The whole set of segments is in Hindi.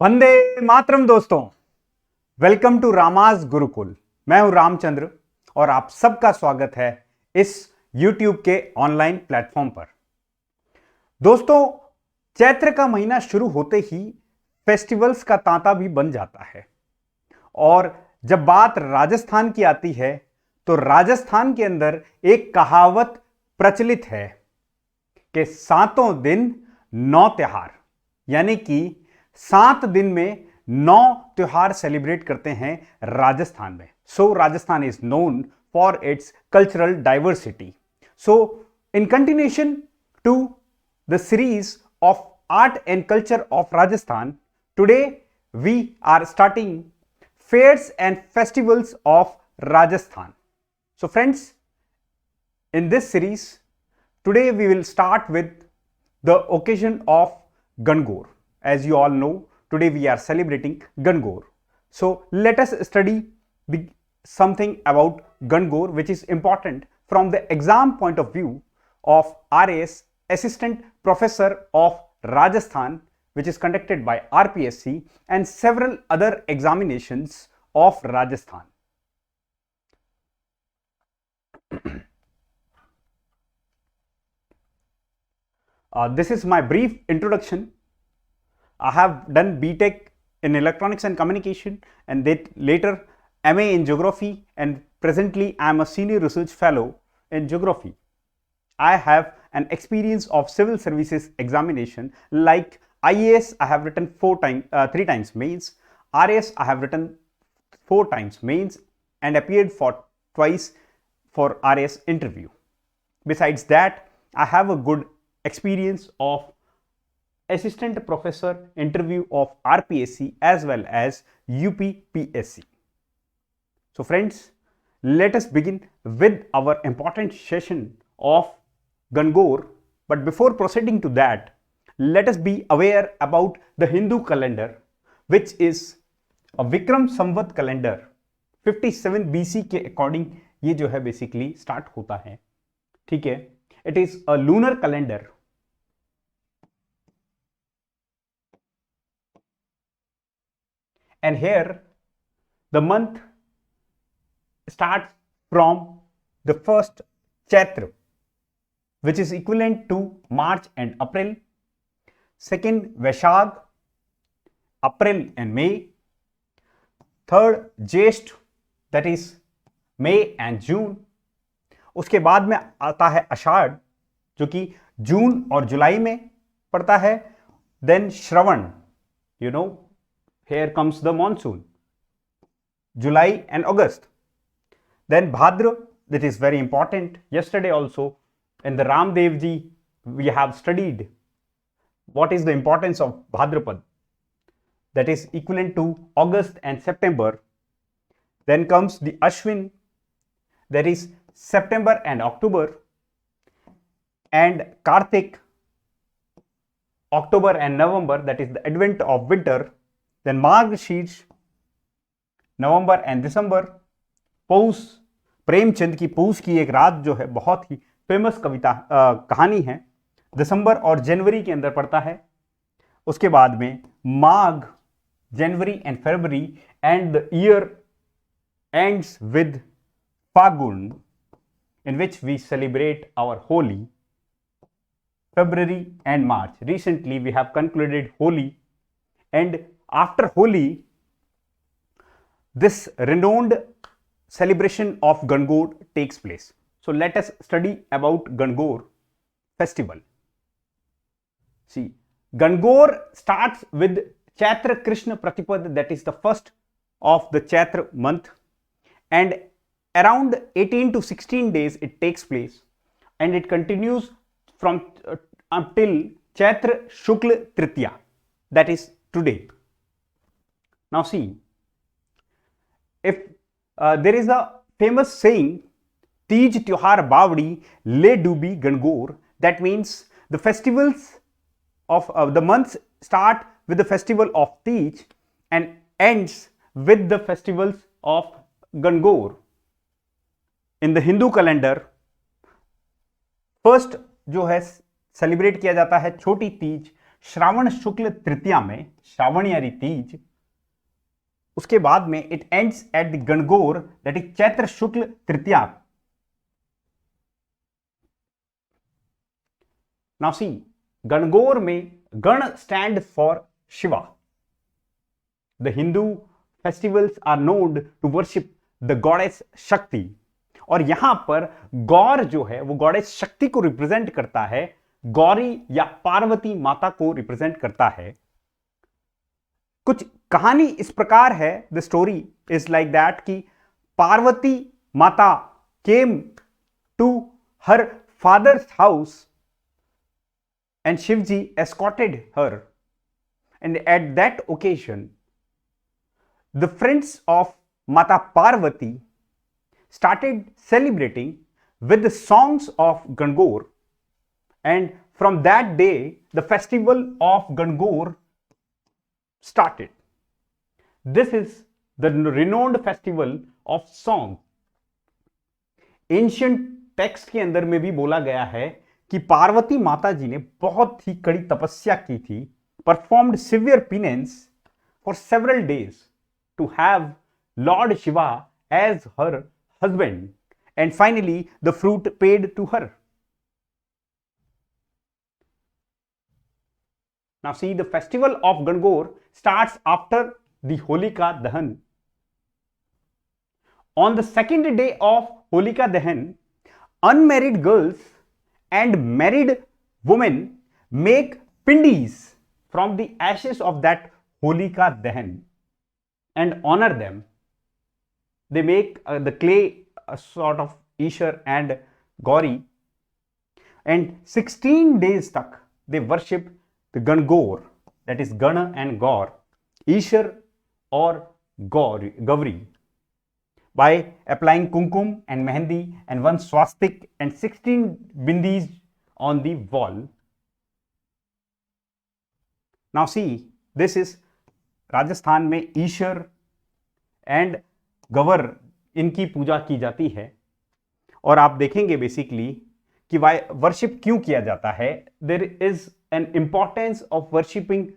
वंदे मातरम दोस्तों, वेलकम टू रामाज गुरुकुल। मैं हूं रामचंद्र और आप सबका स्वागत है इस YouTube के ऑनलाइन प्लेटफॉर्म पर। दोस्तों, चैत्र का महीना शुरू होते ही फेस्टिवल्स का तांता भी बन जाता है। और जब बात राजस्थान की आती है तो राजस्थान के अंदर एक कहावत प्रचलित है कि सातों दिन नौ त्योहार, यानी कि 7 दिन में 9 त्योहार सेलिब्रेट करते हैं राजस्थान में। So Rajasthan is known for its cultural diversity. So in continuation to the series of art and culture of Rajasthan, today we are starting fairs and festivals of Rajasthan. So friends, in this series, today we will start with the occasion of Gangaur. As you all know, today we are celebrating Gangaur. So let us study something about Gangaur which is important from the exam point of view of RAS, Assistant Professor of Rajasthan, which is conducted by RPSC, and several other examinations of Rajasthan. This is my brief introduction. I have done BTech in Electronics and Communication and then later MA in Geography, and presently I am a Senior Research Fellow in Geography. I have an experience of civil services examination like IAS. I have written 3 times mains. RAS I have written 4 times mains and appeared for twice for RAS interview. Besides that, I have a good experience of assistant professor interview of RPSC as well as UPPSC. So friends, let us begin with our important session of Gangaur. But before proceeding to that, let us be aware about the Hindu calendar, which is a Vikram Samvat calendar 57 BC के अकॉर्डिंग ये जो है बेसिकली स्टार्ट होता है। ठीक है, it is a lunar calendar and here the month starts from the first Chaitra, which is equivalent to March and April, second Vaishag, April and May, third Jyesht, that is May and June. उसके बाद में आता है आषाढ़ जो कि जून और जुलाई में पड़ता है। Then Shravan, you know, here comes the monsoon, July and August. Then Bhadra, that is very important. Yesterday also in the Ramdev ji we have studied what is the importance of Bhadrapad, that is equivalent to August and September. Then comes the Ashwin, that is September and October, and Kartik, October and November, that is the advent of winter. Then Margशीर्ष, November and December, Paush, Premchand की पौष की एक रात जो है बहुत ही फेमस कहानी है, दिसंबर और जनवरी के अंदर पड़ता है। उसके बाद में Magh, January and February, and the year ends with Phagun, in which we celebrate our Holi, February and March. Recently we have concluded Holi, and after Holi this renowned celebration of Gangaur takes place. So let us study about Gangaur festival. See, Gangaur starts with Chaitra Krishna Pratipad, that is the first of the Chaitra month, and around 18 to 16 days it takes place, and it continues from until Chaitra Shukla Tritiya, that is today. Now see, if there is a famous saying, Teej Tyohar Bawdi Le Dubi Gangaur, that means the festivals of the months start with the festival of Teej and ends with the festivals of Gangaur. In the Hindu calendar, first जो है सेलिब्रेट किया जाता है छोटी तीज श्रावण शुक्ल तृतीया में, श्रावण यानी तीज, उसके बाद में it ends at the Gangaur that is Chaitra Shukla Tritiya. Now see, Gangaur में Gan stand for Shiva. The Hindu festivals are known to worship the goddess Shakti, और यहां पर गौर जो है वो गॉडेस शक्ति को रिप्रेजेंट करता है, गौरी या पार्वती माता को रिप्रेजेंट करता है। कुछ कहानी इस प्रकार है, the story is like that कि Parvati Mata came to her father's house and Shivji escorted her, and at that occasion the friends of Mata Parvati started celebrating with the songs of Gangor, and from that day the festival of Gangor started. This is the renowned festival of song. Ancient text के अंदर में भी बोला गया है कि पार्वती माता जी ने बहुत ही कड़ी तपस्या की थी, performed severe penance for several days to have lord Shiva as her husband, and finally the fruit paid to her. Now see, the festival of Gangaur starts after the Holika Dahan. On the second day of Holika Dahan, unmarried girls and married women make pindis from the ashes of that Holika Dahan and honor them. They make the clay sort of Ishar and Gauri, and 16 days tak they worship the Gangor, that is Gana and Gaur, Ishar or Gauri, by applying kumkum and mehendi and one swastik and 16 bindis on the wall. Now see, this is Rajasthan में ईश्वर एंड गवर इनकी पूजा की जाती है, और आप देखेंगे बेसिकली कि वर्शिप क्यों किया जाता है। There is an importance of worshipping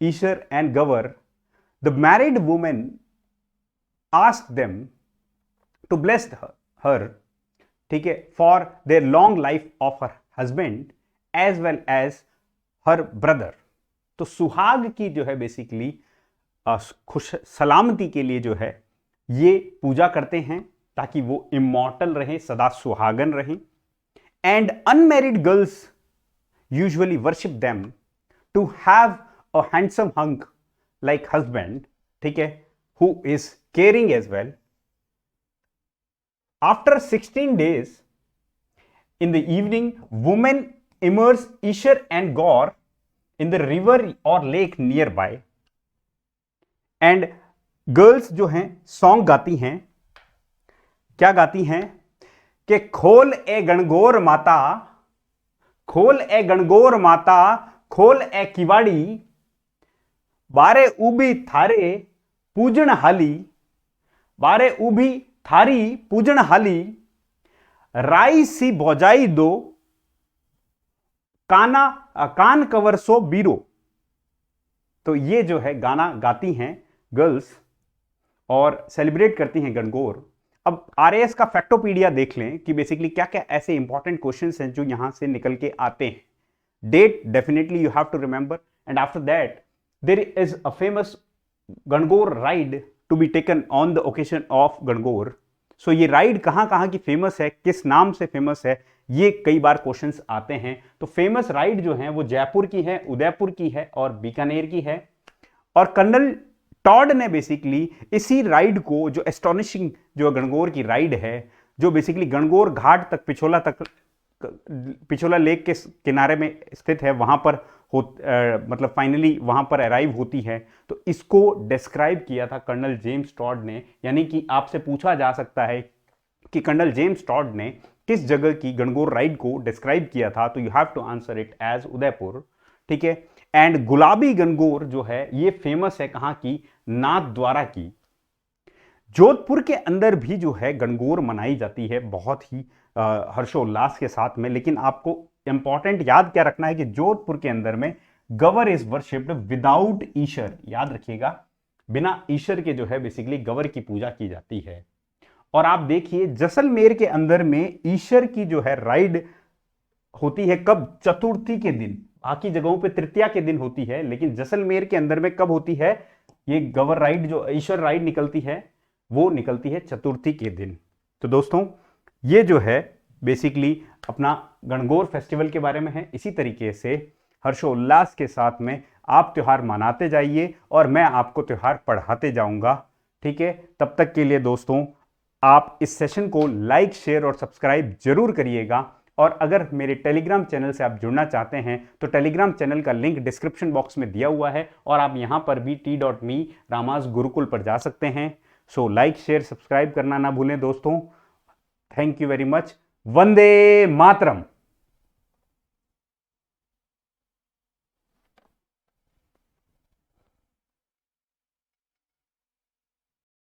Ishwar and Gavar. The married women ask them to bless her, ठीक है, for their long life of her husband as well as her brother। तो सुहाग की जो है बेसिकली खुश सलामती के लिए जो है ये पूजा करते हैं ताकि वो इमॉर्टल रहें, सदा सुहागन रहें। And unmarried girls usually worship them to have a handsome hunk like husband, ठीक है, who is caring as well. After 16 days, in the evening, women immerse Ishar and Gaur in the river or lake nearby, and girls जो हैं song गाती हैं। क्या गाती हैं कि खोल ए गणगौर माता, खोल ए गणगौर माता, खोल ए किवाड़ी, बारे उबी थारे पूजन हाली, बारे उबी थारी पूजन हाली, राई सी भौजाई दो, कान कवर सो बीरो। तो ये जो है गाना गाती हैं गर्ल्स और सेलिब्रेट करती हैं गणगौर। अब आरएएस का फैक्टोपीडिया देख लें कि बेसिकली क्या क्या ऐसे इंपॉर्टेंट क्वेश्चंस हैं जो यहां से निकल के आते हैं। Date definitely you have to remember, and after that there is a famous Gangaur ride to be taken on the occasion of Gangaur. So ये राइड कहां कहां की फेमस है, किस नाम से फेमस है, ये कई बार क्वेश्चंस आते हैं। तो फेमस राइड जो है वो जयपुर की है, उदयपुर की है और बीकानेर की है। और कर्नल टॉड ने बेसिकली इसी राइड को, जो एस्टोनिशिंग जो गणगौर की राइड है, जो बेसिकली गणगौर घाट तक पिछोला लेक के किनारे में स्थित है, वहां पर मतलब फाइनली वहां पर अराइव होती है, तो इसको डिस्क्राइब किया था कर्नल जेम्स टॉड ने। यानी कि आपसे पूछा जा सकता है कि कर्नल जेम्स टॉड ने किस जगह की गणगौर राइड को डिस्क्राइब किया था, तो you have to answer it as Udaipur, ठीक है। एंड गुलाबी गणगौर जो है ये फेमस है कहां की, नाथद्वारा की। जोधपुर के अंदर भी जो है गणगौर मनाई जाती है बहुत ही हर्षोल्लास के साथ में, लेकिन आपको इंपॉर्टेंट याद क्या रखना है कि जोधपुर के अंदर में गवर इज वर्शिप्ड विदाउट ईश्वर, याद रखिएगा, बिना ईश्वर के जो है बेसिकली गवर की पूजा की जाती है। और आप देखिए जैसलमेर के अंदर में ईश्वर की जो है राइड होती है कब? चतुर्थी के दिन। बाकी जगहों पे तृतीया के दिन होती है, लेकिन जैसलमेर के अंदर में कब होती है ये गवर राइड, जो ईश्वर राइड निकलती है वो निकलती है चतुर्थी के दिन। तो दोस्तों ये जो है बेसिकली अपना गणगौर फेस्टिवल के बारे में है। इसी तरीके से हर्षोल्लास के साथ में आप त्यौहार मनाते जाइए और मैं आपको त्यौहार पढ़ाते जाऊंगा, ठीक है। तब तक के लिए दोस्तों आप इस सेशन को लाइक, शेयर और सब्सक्राइब जरूर करिएगा। और अगर मेरे टेलीग्राम चैनल से आप जुड़ना चाहते हैं तो टेलीग्राम चैनल का लिंक डिस्क्रिप्शन बॉक्स में दिया हुआ है, और आप यहां पर भी t.me रामास गुरुकुल पर जा सकते हैं। सो लाइक, शेयर, सब्सक्राइब करना ना भूलें दोस्तों। Thank you very much. Vande Mataram.